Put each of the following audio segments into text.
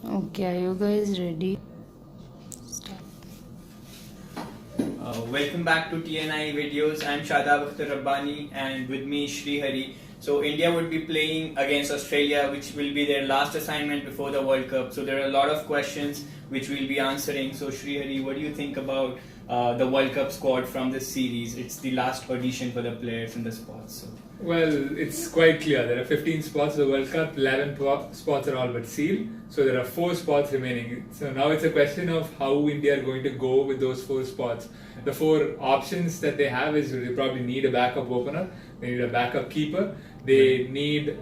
Okay, are you guys ready? Start. Welcome back to TNIE videos. I'm Shadab Akhtar Rabbani and with me Shri Hari. So India would be playing against Australia, which will be their last assignment before the World Cup. So there are a lot of questions which we'll be answering. So Shri Hari, what do you think about the World Cup squad from this series? It's the last audition for the players in the spots. So. Well, it's quite clear. There are 15 spots in the World Cup, 11 spots are all but sealed. So there are 4 spots remaining. So now it's a question of how India are going to go with those 4 spots. The 4 options that they have is they probably need a backup opener, they need a backup keeper, they need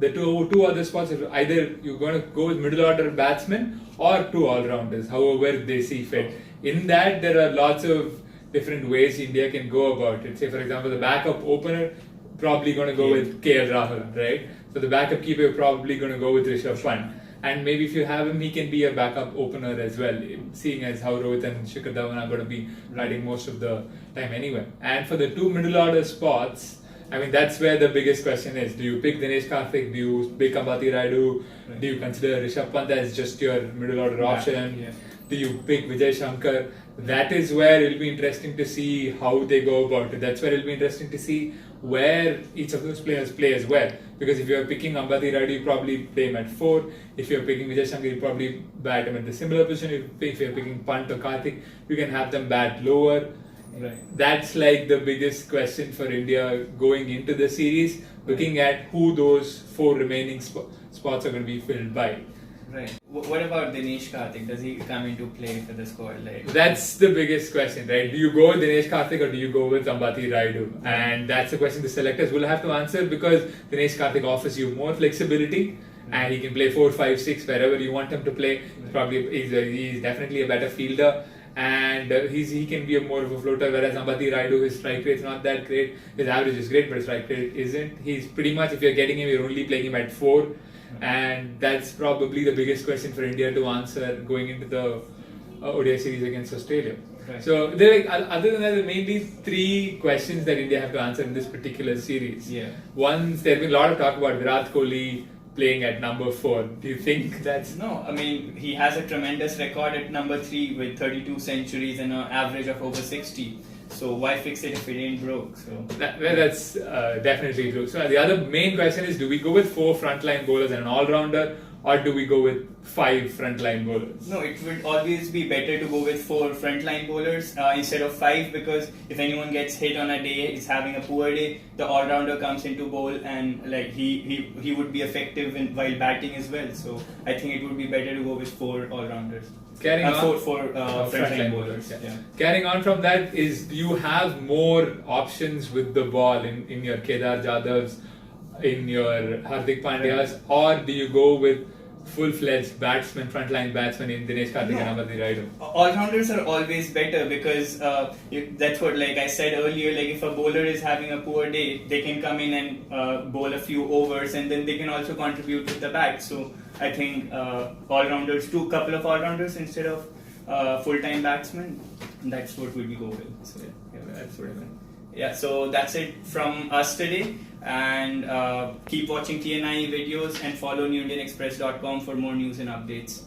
the two other spots. Either you're going to go with middle order batsmen or 2 all-rounders, however they see fit. In that, there are lots of different ways India can go about it. Say, for example, the backup opener, probably going to go with KL Rahul, right? So the backup keeper, you're probably going to go with Rishabh Pant. And maybe if you have him, he can be a backup opener as well, seeing as how Rohit and Shikhar Dhawan are going to be riding most of the time anyway. And for the 2 middle order spots, I mean, that's where the biggest question is. Do you pick Dinesh Karthik? Do you pick Ambati Rayudu? Right. Do you consider Rishabh Pant as just your middle order option? Yeah. Do you pick Vijay Shankar? That is where it'll be interesting to see how they go about it. That's where it'll be interesting to see where each of those players play as well. Because if you're picking Ambati Rayudu, you probably play him at 4. If you're picking Vijay Shankar, you probably bat him at the similar position. If you're picking Pant or Karthik, you can have them bat lower. Right. That's like the biggest question for India going into the series, looking at who those 4 remaining spots are going to be filled by. Right. What about Dinesh Karthik? Does he come into play for the squad? Like that's the biggest question, right? Do you go with Dinesh Karthik or do you go with Ambati Rayudu? And that's the question the selectors will have to answer, because Dinesh Karthik offers you more flexibility and he can play 4, 5, 6 wherever you want him to play. He's definitely a better fielder. And he can be more of a floater, whereas Ambati Rayudu, his strike rate's not that great. His average is great, but his strike rate isn't. He's pretty much, if you're getting him, you're only playing him at 4. And that's probably the biggest question for India to answer going into the ODI series against Australia. Right. So other than that, there are mainly 3 questions that India have to answer in this particular series. Yeah. One, there's been a lot of talk about Virat Kohli playing at number 4. Do you think that's... No, I mean, he has a tremendous record at number 3 with 32 centuries and an average of over 60. So why fix it if it ain't broke? So that's definitely true. So the other main question is, do we go with 4 frontline bowlers and an all-rounder, or do we go with 5 frontline bowlers? No, it would always be better to go with 4 frontline bowlers instead of 5, because if anyone gets hit on a day, is having a poor day, the all-rounder comes into bowl and like he would be effective while batting as well. So I think it would be better to go with 4 all-rounders. Carrying on, 4 frontline bowlers. Yeah. Carrying on from that is, do you have more options with the ball in your Kedar Jadavs, in your Hardik Pandyas, or do you go with full-fledged batsmen, frontline batsmen in Dinesh Karthik and Ambati Rayudu? All-rounders are always better, because that's what, like I said earlier, like if a bowler is having a poor day, they can come in and bowl a few overs, and then they can also contribute with the bat. So I think all-rounders, couple of all-rounders instead of full-time batsmen, that's what we'll go with. So yeah, that's what I meant. Yeah, so that's it from us today, and keep watching TNIE videos and follow newindianexpress.com for more news and updates.